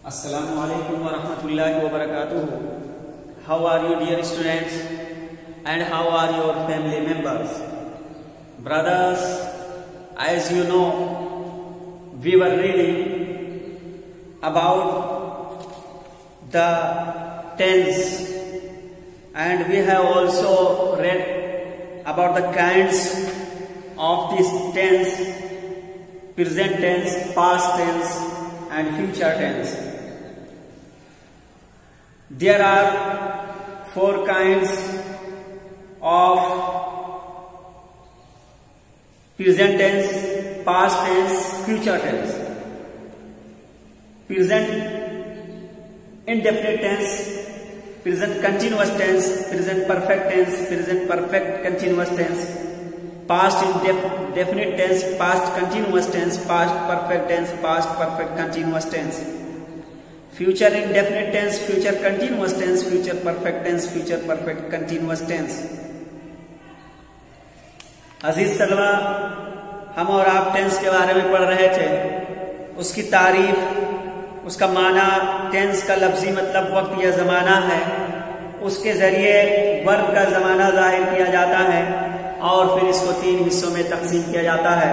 Assalamu alaikum wa rahmatullahi wa barakatuh. How are you, dear students? And how are your family members? Brothers, as you know, we were reading about the tense, and we have also read about the kinds of this tense: present tense, past tense, and future tense. There are 4 kinds of present tense, past tense, future tense. Present indefinite tense, present continuous tense, present perfect tense, present perfect continuous tense, past indefinite tense, past continuous tense, past perfect tense, past perfect continuous tense, future indefinite tense, future continuous tense, future perfect tense, future perfect continuous tense. अजीज तलबा, हम और आप tense के बारे में पढ़ रहे थे, उसकी तारीफ, उसका माना, टेंस का लफ्जी मतलब वक्त या जमाना है, उसके जरिए वर्ब का जमाना जाहिर किया जाता है और फिर इसको 3 हिस्सों में तकसीम किया जाता है।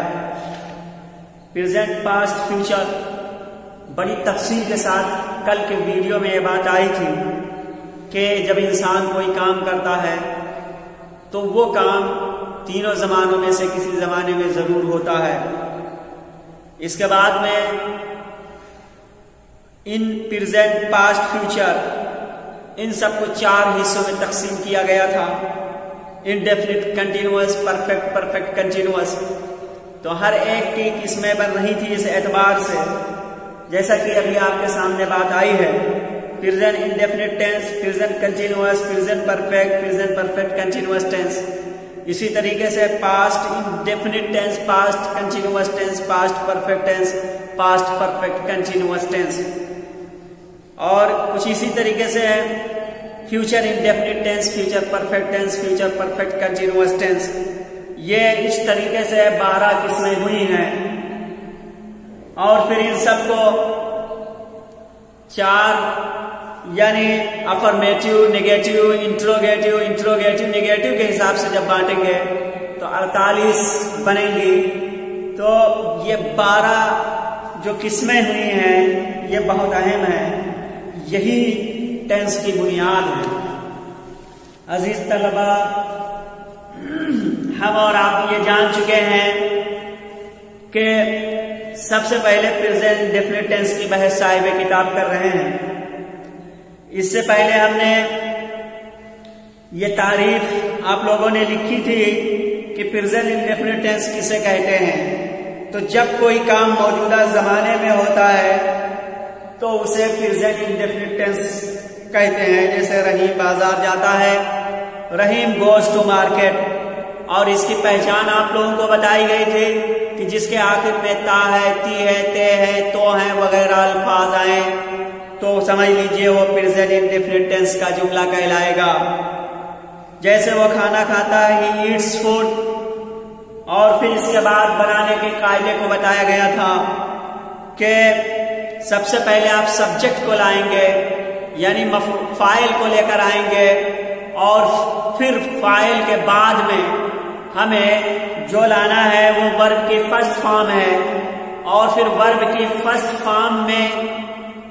प्रेजेंट, पास्ट, फ्यूचर बड़ी तफसील के साथ कल के वीडियो में ये बात आई थी कि जब इंसान कोई काम करता है तो वो काम तीनों जमानों में से किसी जमाने में जरूर होता है। इसके बाद में in present, past, future in सबको 4 हिस्सों में तकसीम किया गया था: indefinite, continuous, perfect, perfect continuous. तो हर एक की किस्में बन रही थी इस एतबार से, जैसा कि अभी आपके सामने बात आई है। Present indefinite tense, present continuous, present perfect, present perfect continuous tense. इसी तरीके से past indefinite tense, past continuous tense, past perfect tense, past perfect continuous tense. और कुछ इसी तरीके से future indefinite tense, future perfect tense, future perfect continuous tense. ये इस तरीके से 12 किस्में हुई हैं और फिर इन सबको 4 यानी affirmative, negative, interrogative, interrogative, negative के हिसाब से जब बांटेंगे तो 48 बनेंगी। तो ये 12 जो किस्में हुई हैं ये बहुत अहम है, यही टेंस की बुनियाद है। अजीज तलबा, हम और आप ये जान चुके हैं कि सबसे पहले प्रेजेंट इंडेफिनिट टेंस की बहस साहिब किताब कर रहे हैं। इससे पहले हमने ये तारीफ आप लोगों ने लिखी थी कि प्रेजेंट इंडेफिनिट टेंस किसे कहते हैं। तो जब कोई काम मौजूदा जमाने में होता है तो उसे प्रेजेंट इंडेफिनिट टेंस कहते हैं। जैसे रहीम बाजार जाता है, रहीम गोज टू मार्केट। और इसकी पहचान आप लोगों को बताई गई थी कि जिसके आखिर में ता है, ती है, ते है, तो है वगैरह अल्फाज आए तो समझ लीजिए वो प्रेजेंट इंडेफिनिट टेंस का जुमला कहलाएगा। जैसे वो खाना खाता है, ही ईट्स फूड। और फिर इसके बाद बनाने के कायदे को बताया गया था कि सबसे पहले आप सब्जेक्ट को लाएंगे यानी फाइल को लेकर आएंगे और फिर फाइल के बाद में हमें जो लाना है वो वर्ब की फर्स्ट फॉर्म है और फिर वर्ब की फर्स्ट फॉर्म में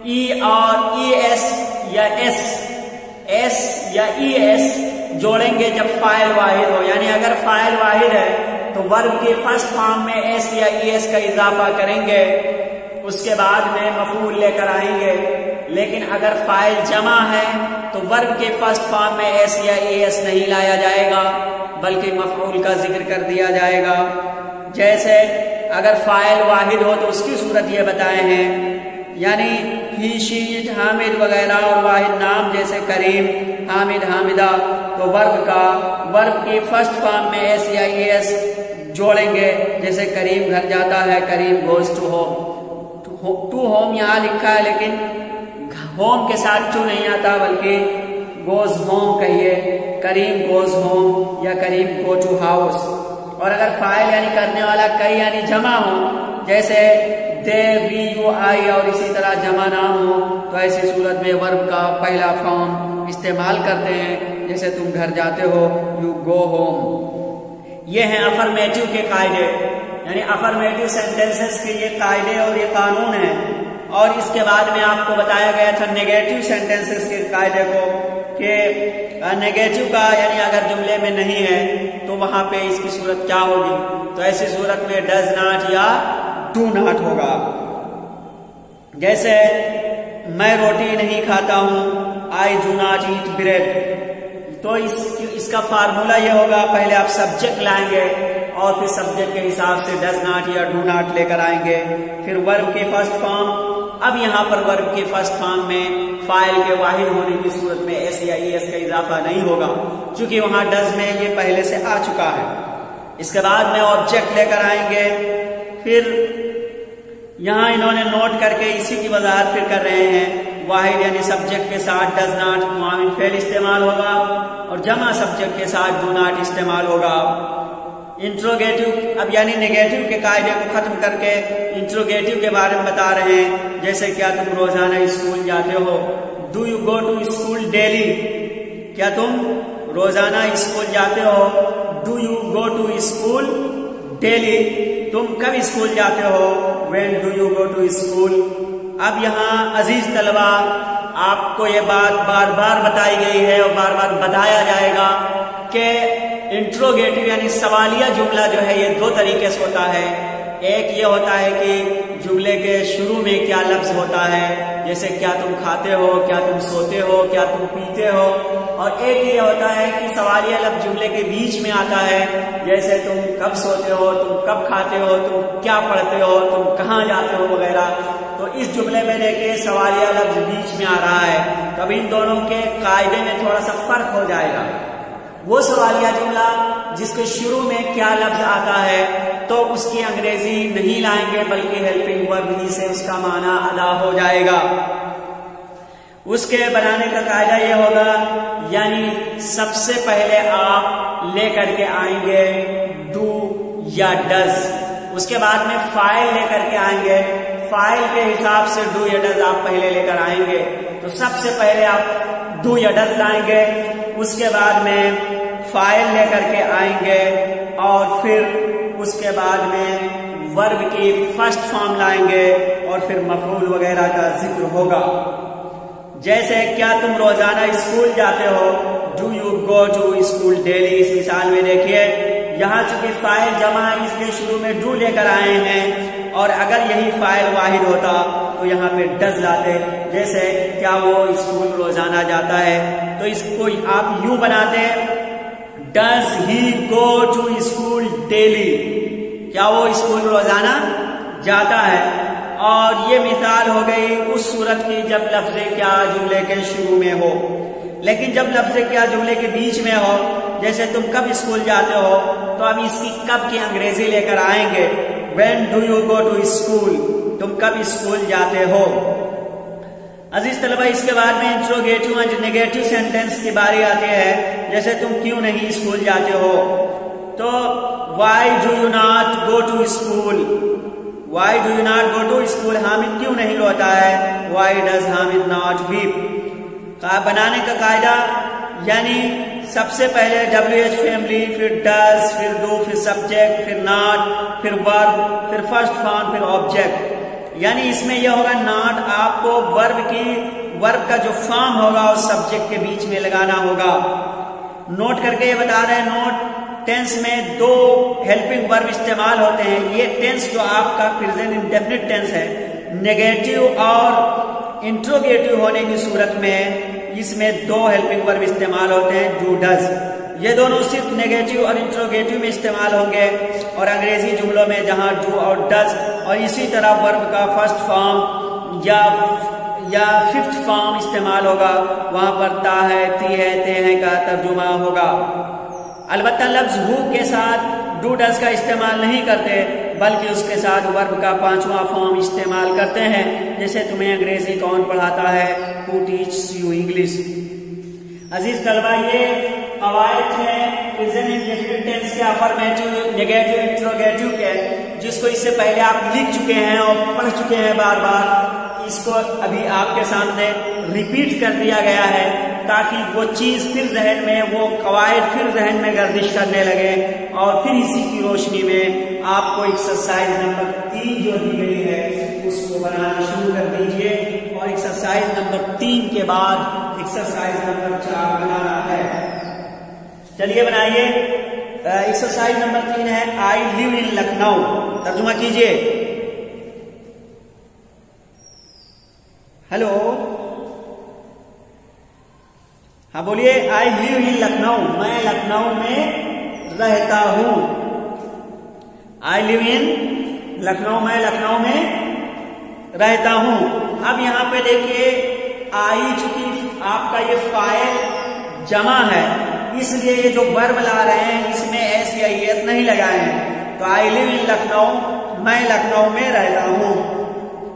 ई और ई एस या एस या ई एस जोड़ेंगे जब फाइल वाहिद हो। यानी अगर फाइल वाहिद है तो वर्ब की फर्स्ट फॉर्म में एस या ई एस का इजाफा करेंगे, उसके बाद में मफूल लेकर आएंगे। लेकिन अगर फाइल जमा है तो वर्ब के फर्स्ट फॉर्म में एस या ई एस नहीं लाया जाएगा बल्कि मफूल का जिक्र कर दिया जाएगा। जैसे अगर फाइल वाहिद हो तो उसकी सूरत ये बताए हैं, यानी ही, शी, इट, हामिद वगैरह और वाहिद नाम जैसे करीम, हामिद, हामिदा, तो वर्ब की फर्स्ट फॉर्म में एस या ई एस जोड़ेंगे। जैसे करीम घर जाता है, Karim goes to home. To home यहाँ लिखा है लेकिन होम के साथ टू नहीं आता बल्कि गोज होम कहिए, करीम गोज होम या करीम गो टू हाउस। और अगर फाइल यानी करने वाला कई यानी जमा हो, जैसे दे, वी, यू, आई और इसी तरह जमा नाम हो तो ऐसी सूरत में वर्ब का पहला फॉर्म इस्तेमाल करते हैं। जैसे तुम घर जाते हो, यू गो होम। ये हैं अफर्मेटिव के कायदे, यानी अफर्मेटिव सेंटेंसेस के ये कायदे और ये कानून है। और इसके बाद में आपको बताया गया था नेगेटिव सेंटेंसेस के कायदे को, कि नेगेटिव का यानी अगर जुमले में नहीं है तो वहां पे इसकी सूरत क्या होगी। तो ऐसी सूरत में डज नॉट या डू नॉट होगा। जैसे मैं रोटी नहीं खाता हूं, I do not eat bread. तो इसका फार्मूला ये होगा, पहले आप सब्जेक्ट लाएंगे और फिर सब्जेक्ट के हिसाब से डज नॉट या डू नॉट लेकर आएंगे। फिर वर्ब के फर्स्ट फॉर्म, अब यहाँ पर वर्ब के फर्स्ट फॉर्म में फाइल के वाहिद होने की सूरत में एस या ई एस का इजाफा नहीं होगा, क्योंकि वहां डज में ये पहले से आ चुका है। इसके बाद में ऑब्जेक्ट लेकर आएंगे। फिर यहां इन्होंने नोट करके इसी की वजाहत फिर कर रहे हैं, वाहिद यानी सब्जेक्ट के साथ डज नॉट मुआविन फेल इस्तेमाल होगा और जमा सब्जेक्ट के साथ डू नॉट इस्तेमाल होगा। इंट्रोगेटिव, अब यानी नेगेटिव के कायदे को खत्म करके इंट्रोगेटिव के बारे में बता रहे हैं। जैसे क्या तुम रोजाना स्कूल जाते हो, do you go to school daily. क्या तुम रोजाना स्कूल जाते हो, do you go to school daily. तुम कब स्कूल जाते हो, when do you go to school. अब यहाँ अजीज तलबा आपको ये बात बार बार बताई गई है और बार बार बताया जाएगा कि इंट्रोगेटिव यानी सवालिया जुमला जो है ये दो तरीके से होता है। एक ये होता है कि जुमले के शुरू में क्या लफ्ज होता है, जैसे क्या तुम खाते हो, क्या तुम सोते हो, क्या तुम पीते हो। और एक ये होता है कि सवालिया लफ्ज जुमले के बीच में आता है, जैसे तुम कब सोते हो, तुम कब खाते हो, तुम क्या पढ़ते हो, तुम कहाँ जाते हो वगैरह। तो इस जुमले में देखिए सवालिया लफ्ज बीच में आ रहा है। तब इन दोनों के कायदे में थोड़ा सा फर्क हो जाएगा। वो सवालिया जुमला जिसके शुरू में क्या लफ्ज आता है तो उसकी अंग्रेजी नहीं लाएंगे, बल्कि हेल्पिंग वर्ब ही से उसका माना अदा हो जाएगा। उसके बनाने का कायदा ये होगा, यानी सबसे पहले आप लेकर के आएंगे डू या डज। उसके बाद में फाइल लेकर के आएंगे, फाइल के हिसाब से डू या डज आप पहले लेकर आएंगे। तो सबसे पहले आप डू या डज लाएंगे, उसके बाद में फाइल लेकर के आएंगे और फिर उसके बाद में वर्ब की फर्स्ट फॉर्म लाएंगे और फिर मफऊल वगैरह का जिक्र होगा। जैसे क्या तुम रोजाना स्कूल जाते हो, do you go to school daily. इस मिसाल में देखिए यहाँ चूंकि फाइल जमा इसके शुरू में डू लेकर आए हैं, और अगर यही फाइल वाहिद होता तो यहाँ पे डज लाते। जैसे क्या वो स्कूल रोजाना जाता है, तो इसको आप यूं बनाते, does he go to school daily. क्या वो स्कूल रोजाना जाता है। और ये मिसाल हो गई उस सूरत की जब लफ्ज़े क्या जुमले के शुरू में हो। लेकिन जब लफ्ज़े क्या जुमले के बीच में हो, जैसे तुम कब स्कूल जाते हो, तो अब इसकी कब की अंग्रेजी लेकर आएंगे, when do you go to school. तुम कब स्कूल जाते हो। अजीज तलबा, इसके बाद में इंट्रोगेटिव और नेगेटिव सेंटेंस की बारी आती है। जैसे तुम क्यों नहीं स्कूल जाते हो, तो why do you not go to school. Why do you not go to school, Hamid क्यों नहीं रोता है, why does Hamid not weep. बनाने का कायदा, यानी सबसे पहले WH फैमिली, फिर डज, फिर डू, फिर सब्जेक्ट, फिर नॉट, फिर वर्ब, फिर फर्स्ट फॉर्म, फिर ऑब्जेक्ट। यानी इसमें यह होगा नॉट आपको वर्ब का जो फॉर्म होगा उस सब्जेक्ट के बीच में लगाना होगा। नोट करके ये बता रहे हैं, नोट टेंस में दो हेल्पिंग वर्ब इस्तेमाल होते हैं। ये टेंस जो आपका प्रेजेंट इंडेफिनिट टेंस है, नेगेटिव और इंट्रोगेटिव होने की सूरत में इसमें दो हेल्पिंग वर्ब इस्तेमाल होते हैं, डू डज। ये दोनों सिर्फ नेगेटिव और इंट्रोगेटिव में इस्तेमाल होंगे, और अंग्रेजी जुमलों में जहां डू और डज और इसी तरह वर्ब का फर्स्ट फॉर्म या फिफ्थ फॉर्म इस्तेमाल होगा, वहां पर ता है, ती है, ते है का तर्जुमा होगा। अलबत्ता लफ्ज हु के साथ डू डज का इस्तेमाल नहीं करते, बल्कि उसके साथ वर्ब का पांचवा फॉर्म इस्तेमाल करते हैं। जैसे तुम्हें अंग्रेजी कौन पढ़ाता है, हु टीच यू इंग्लिश। अजीज तलबा, ये कवायद है प्रेजेंट इंडेफिनिट टेंस के, अफर्मेटिव, नेगेटिव, इंट्रोगेटिव के, जिसको इससे पहले आप लिख चुके हैं और पढ़ चुके हैं बार बार, इसको अभी आपके सामने रिपीट कर दिया गया है ताकि वो चीज फिर जहन में, वो कवायद फिर जहन में गर्दिश करने लगे। और फिर इसी की रोशनी में आपको एक्सरसाइज नंबर 3 जो दी गई है उसको बनाना शुरू कर दीजिए। और एक्सरसाइज नंबर 3 के बाद एक्सरसाइज नंबर 4 बनाना है। चलिए बनाइए। एक्सरसाइज नंबर 3 है आई लिव इन लखनऊ। तर्जुमा कीजिए। हेलो, हाँ बोलिए। आई लिव इन लखनऊ, मैं लखनऊ में रहता हूं। आई लिव इन लखनऊ, मैं लखनऊ में रहता हूं। अब यहां पे देखिए, आई चूंकि आपका ये फाइल जमा है, इसलिए ये जो वर्ब ला रहे हैं इसमें एस या एस नहीं लगाए हैं। तो आई लिव इन लखनऊ, मैं लखनऊ में रहता हूं।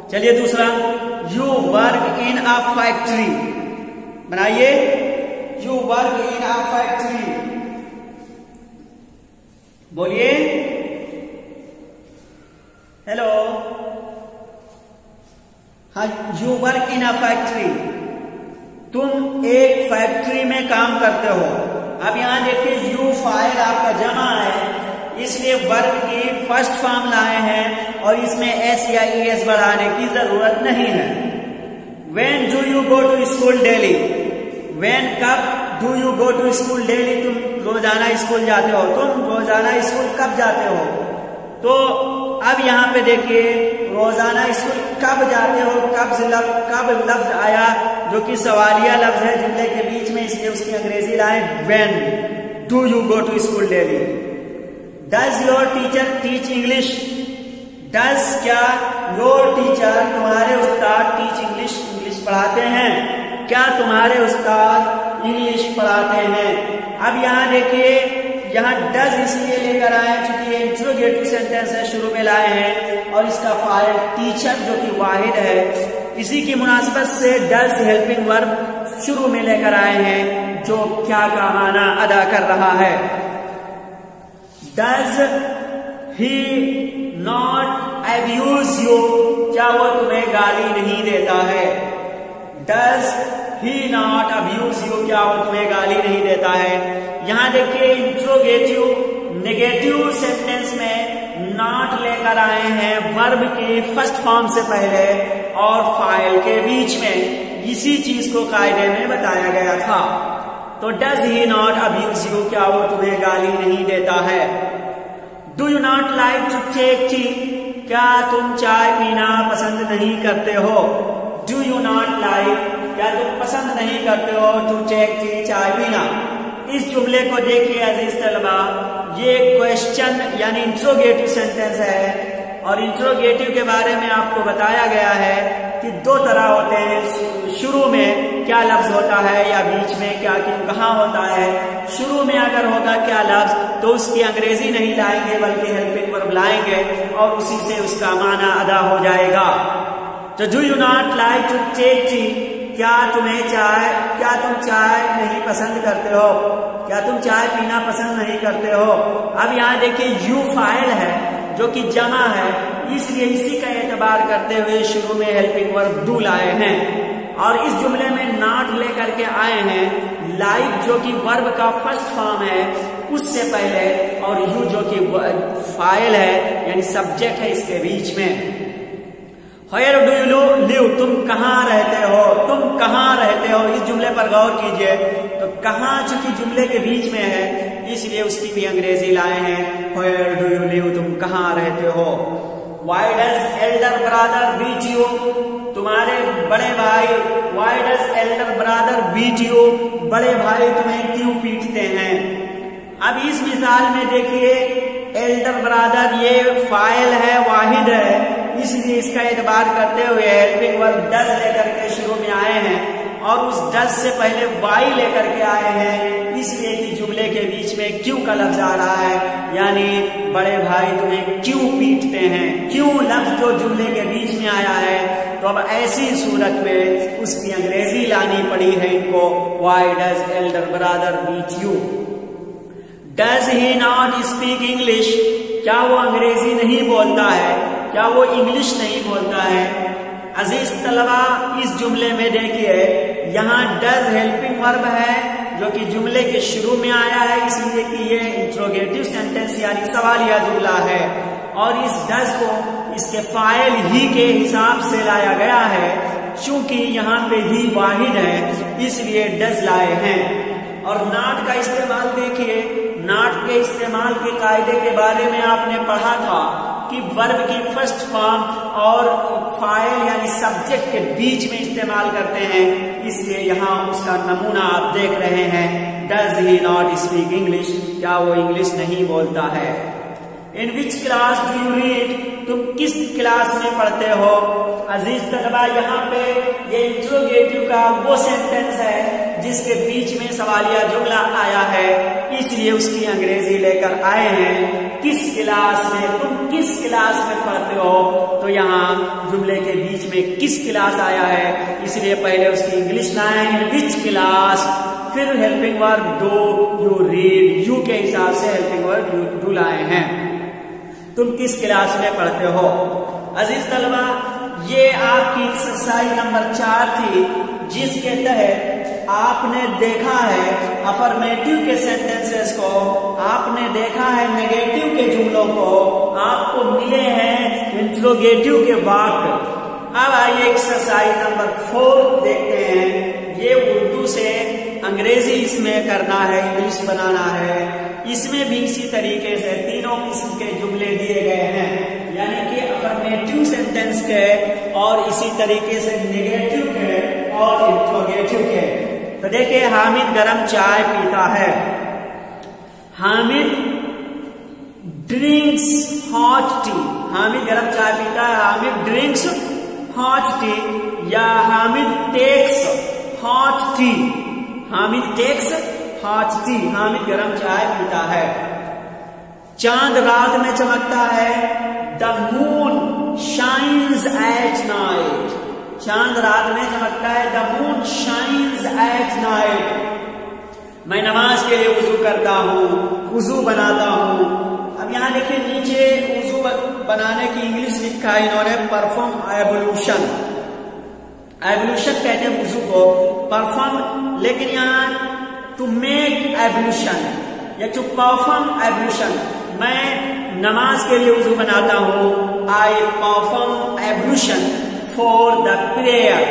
चलिए दूसरा, you work in a factory. बनाइए। You work in a factory. बोलिए। हेलो, हाँ, you work in a factory, तुम एक फैक्ट्री में काम करते हो। अब यहां देखिए, यू फाइल आपका जमा है, इसलिए वर्ब की फर्स्ट फॉर्म लाए हैं और इसमें एस या एस बढ़ाने की जरूरत नहीं है। When do you go to school daily? When कब do you go to school daily? तुम रोजाना स्कूल जाते हो। तुम रोजाना स्कूल कब जाते हो? तो अब यहाँ पे देखिए, रोजाना स्कूल कब जाते हो, कब लफ्ज आया जो कि सवालिया लफ्ज है जुमले के बीच में, इसलिए उसकी अंग्रेजी लाए when do you go to school daily? Does your teacher teach English? Does क्या your teacher, तुम्हारे उस्ताद teach English, इंग्लिश पढ़ाते हैं? क्या तुम्हारे उस्ताद इंग्लिश पढ़ाते हैं? अब यहाँ देखिए, यहाँ डज इसलिए लेकर आए क्योंकि ये इंट्रोगेटिव सेंटेंस है, शुरू में लाए हैं और इसका फाइल टीचर जो कि वाहिद है, इसी की मुनासिबत से डज हेल्पिंग वर्ब शुरू में लेकर आए हैं जो क्या का माना अदा कर रहा है। Does he not abuse you, क्या वो तुम्हें गाली नहीं देता है? Does he not abuse you, क्या वो तुम्हें गाली नहीं देता है? यहां देखिए, इंट्रोगेटिव नेगेटिव सेंटेंस में नॉट लेकर आए हैं वर्ब की फर्स्ट फॉर्म से पहले और फाइल के बीच में। इसी चीज को कायदे में बताया गया था। तो does he not abuse you, क्या वो तुम्हें गाली नहीं देता है? Do you not like to take tea, क्या तुम चाय पीना पसंद नहीं करते हो? डू यू नॉट लाइक, क्या तुम पसंद नहीं करते हो टू टेक टी, चाय पीना? इस जुमले को देखिए अजीज तलबा, ये क्वेश्चन यानी इंट्रोगेटिव सेंटेंस है और इंट्रोगेटिव के बारे में आपको बताया गया है कि दो तरह होते हैं। शुरू में क्या लफ्ज होता है या बीच में क्या क्यों कहाँ होता है। शुरू में अगर होगा क्या लफ्ज तो उसकी अंग्रेजी नहीं लाएंगे बल्कि हेल्पिंग वर्ब लाएंगे और उसी से उसका माना अदा हो जाएगा। तो do you not like to take tea, क्या तुम चाय नहीं पसंद करते हो? क्या तुम चाय पीना पसंद नहीं करते हो? अब यहाँ देखिए, यू फाइल है जो कि जमा है, इसलिए इसी का एतबार करते हुए शुरू में हेल्पिंग वर्ब डू लाए हैं और इस जुमले में नॉट लेकर के आए हैं लाइक जो कि वर्ब का फर्स्ट फॉर्म है उससे पहले और यू जो कि फाइल है यानी सब्जेक्ट है इसके बीच में। Where do you live? तुम कहाँ रहते हो? तुम कहाँ रहते हो? इस जुमले पर गौर कीजिए। तो कहाँ चूंकि जुमले के बीच में है इसलिए उसकी भी अंग्रेजी लाए हैं Where do you live? तुम कहाँ रहते हो? Why does elder brother beat you? तुम्हारे बड़े भाई, Why does elder brother beat you? बड़े भाई तुम्हें क्यों पीटते हैं? अब इस मिसाल में देखिए, एल्डर ब्रदर ये फाइल है, वाहिद है, इसलिए इसका एतबार करते हुए हेल्पिंग वर्ब डज लेकर के शुरू में आए हैं और उस डज से पहले वाई लेकर के आए हैं, इसलिए कि जुमले के बीच में क्यों का लफ्ज आ रहा है, यानी बड़े भाई तुम्हें क्यों पीटते हैं। क्यों लफ्ज जो जुमले के बीच में आया है, तो अब ऐसी सूरत में उसकी अंग्रेजी लानी पड़ी है इनको। Why does elder brother beat you? Does he not speak English? क्या वो अंग्रेजी नहीं बोलता है, क्या वो इंग्लिश नहीं बोलता है। अजीज तलबा, इस जुमले में देखिए यहाँ डज हेल्पिंग वर्ब है जो कि जुमले के शुरू में आया है, इसलिए कि ये इंट्रोगेटिव सेंटेंस यानी सवालिया जुमला है, और इस डज को इसके फाइल ही के हिसाब से लाया गया है। चूंकि यहाँ पे ही वाहिद है इसलिए डज लाए हैं। और नॉट का इस्तेमाल देखिए, नॉट के इस्तेमाल के कायदे के बारे में आपने पढ़ा था कि वर्ब की फर्स्ट फॉर्म और फाइल यानी सब्जेक्ट के बीच में इस्तेमाल करते हैं, इसलिए यहाँ उसका नमूना आप देख रहे हैं। Does he not speak English, क्या वो इंग्लिश नहीं बोलता है। In which class do you read, तुम किस क्लास में पढ़ते हो। अजीज तलबा, यहाँ पे ये इंट्रोगेटिव का वो सेंटेंस है जिसके बीच में सवालिया जुमला आया है, इसलिए उसकी अंग्रेजी लेकर आए हैं। किस क्लास में, तुम किस क्लास में पढ़ते हो, तो यहाँ जुमले के बीच में किस क्लास आया है, इसलिए पहले उसकी इंग्लिश लाए। इन विच क्लास, फिर helping verb do you read, you के हिसाब से हेल्पिंग वर्ब डू लाए हैं। तुम किस क्लास में पढ़ते हो। अजीज तलबा, ये आपकी एक्सरसाइज नंबर 4 थी, जिसके तहत आपने देखा है अफर्मेटिव के सेंटेंसेस को, आपने देखा है नेगेटिव के जुमलों को, आपको मिले हैं इंट्रोगेटिव के वाक्य। अब आइए एक्सरसाइज नंबर 4 देखते हैं। ये उर्दू से अंग्रेजी इसमें करना है, इंग्लिश बनाना है। इसमें भी इसी तरीके से तीनों किस्म के जुमले दिए गए हैं, यानी कि अफर्मेटिव सेंटेंस के और इसी तरीके से नेगेटिव के और इंट्रोगेटिव के। तो देखिए, हामिद गरम चाय पीता है। Hamid drinks hot tea, Hamid गरम चाय पीता है, हामिद ड्रिंक्स हॉट टी, या Hamid takes hot tea, Hamid takes hot tea, Hamid गरम चाय पीता है। चांद रात में चमकता है। The moon shines at night, चांद रात में चमकता है। The moon shines at night. मैं नमाज के लिए वुजू करता हूँ, वुजू बनाता हूँ। अब यहाँ देखिए नीचे वुजू बनाने की इंग्लिश लिखा है इन्होंने, परफॉर्म एवोल्यूशन। एवोल्यूशन कहते हैं वुजू को, परफॉर्म, लेकिन यहाँ टू मेक एवोल्यूशन या टू परफॉर्म एवोल्यूशन। मैं नमाज के लिए वुजू बनाता हूँ। I perform evolution for the prayer.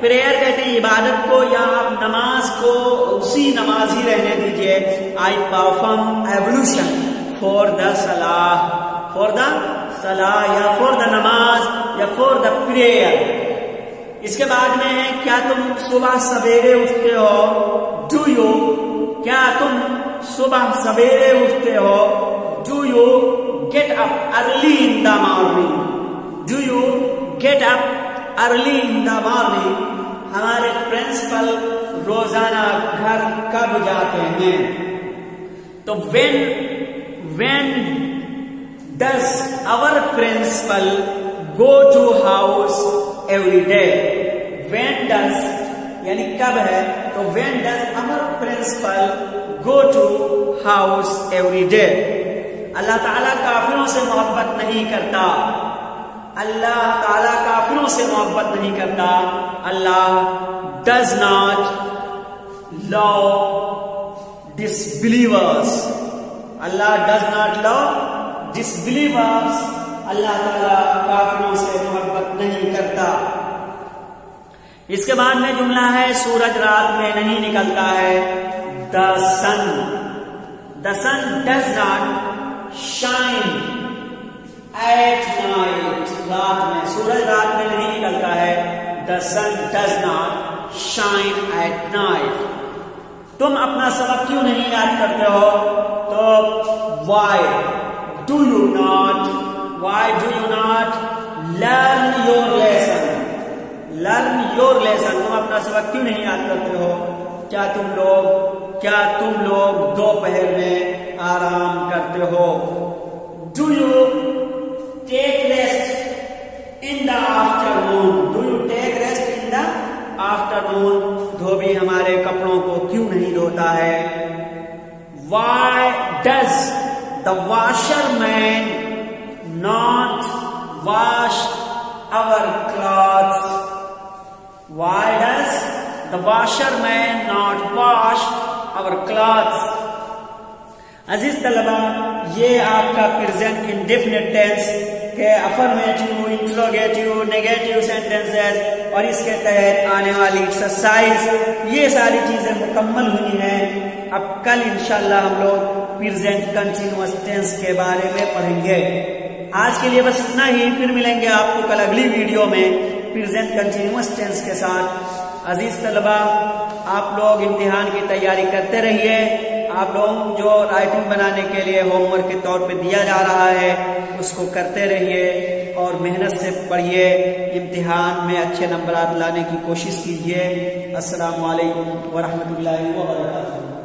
Prayer कहते हैं इबादत को, या आप नमाज को उसी नमाज ही रहने दीजिए। I perform evolution for the सलाह, फॉर द सलाह या फॉर द नमाज या फॉर द प्रेयर। इसके बाद में है, क्या तुम सुबह सवेरे उठते हो। डू यू, क्या तुम सुबह सवेरे उठते हो। Do you get up early in the morning, do you get up early in the morning. हमारे प्रिंसिपल रोजाना घर कब जाते हैं। तो when does our principal go to house every day। when does यानी कब है, तो when does our principal go to house every day। अल्लाह ताला काफिरों से मोहब्बत नहीं करता, अल्लाह ताला काफिरों से मोहब्बत नहीं करता। अल्लाह does not love disbelievers, Allah does not love disbelievers। अल्लाह ताला काफिरों से मोहब्बत नहीं करता। इसके बाद में जुमला है, सूरज रात में नहीं निकलता है। The sun does not shine at night, रात में, सूरज रात में नहीं निकलता है। The sun does not shine at night. तुम अपना सबक क्यों नहीं याद करते हो, तो why do you not learn your lesson, learn your lesson. तुम अपना सबक क्यों नहीं याद करते हो। क्या तुम लोग दोपहर में आराम करते हो। Do you take rest in the afternoon, do you take rest in the afternoon. धोबी हमारे कपड़ों को क्यों नहीं धोता है। Why does the washerman the washer man not wash our clothes. अजीज तलबा, ये आपका प्रेजेंट इंडेफिनिट टेंस के अफर्मेटिव, इंट्रोगेटिव, नेगेटिव सेंटेंसेस और इसके तहत आने वाली एक्सरसाइज, ये सारी चीजें मुकम्मल हुई हैं। अब कल इंशाल्लाह हम लोग प्रेजेंट कंटिन्यूअस टेंस के बारे में पढ़ेंगे। आज के लिए बस इतना ही, फिर मिलेंगे आपको कल अगली वीडियो में प्रेजेंट कंटिन्यूअस टेंस के साथ। अजीज तलबा, आप लोग इम्तिहान की तैयारी करते रहिए। आप लोग जो राइटिंग बनाने के लिए होमवर्क के तौर पे दिया जा रहा है उसको करते रहिए और मेहनत से पढ़िए। इम्तिहान में अच्छे नंबरात लाने की कोशिश कीजिए। अस्सलामु अलैकुम व रहमतुल्लाहि व बरकातुहू।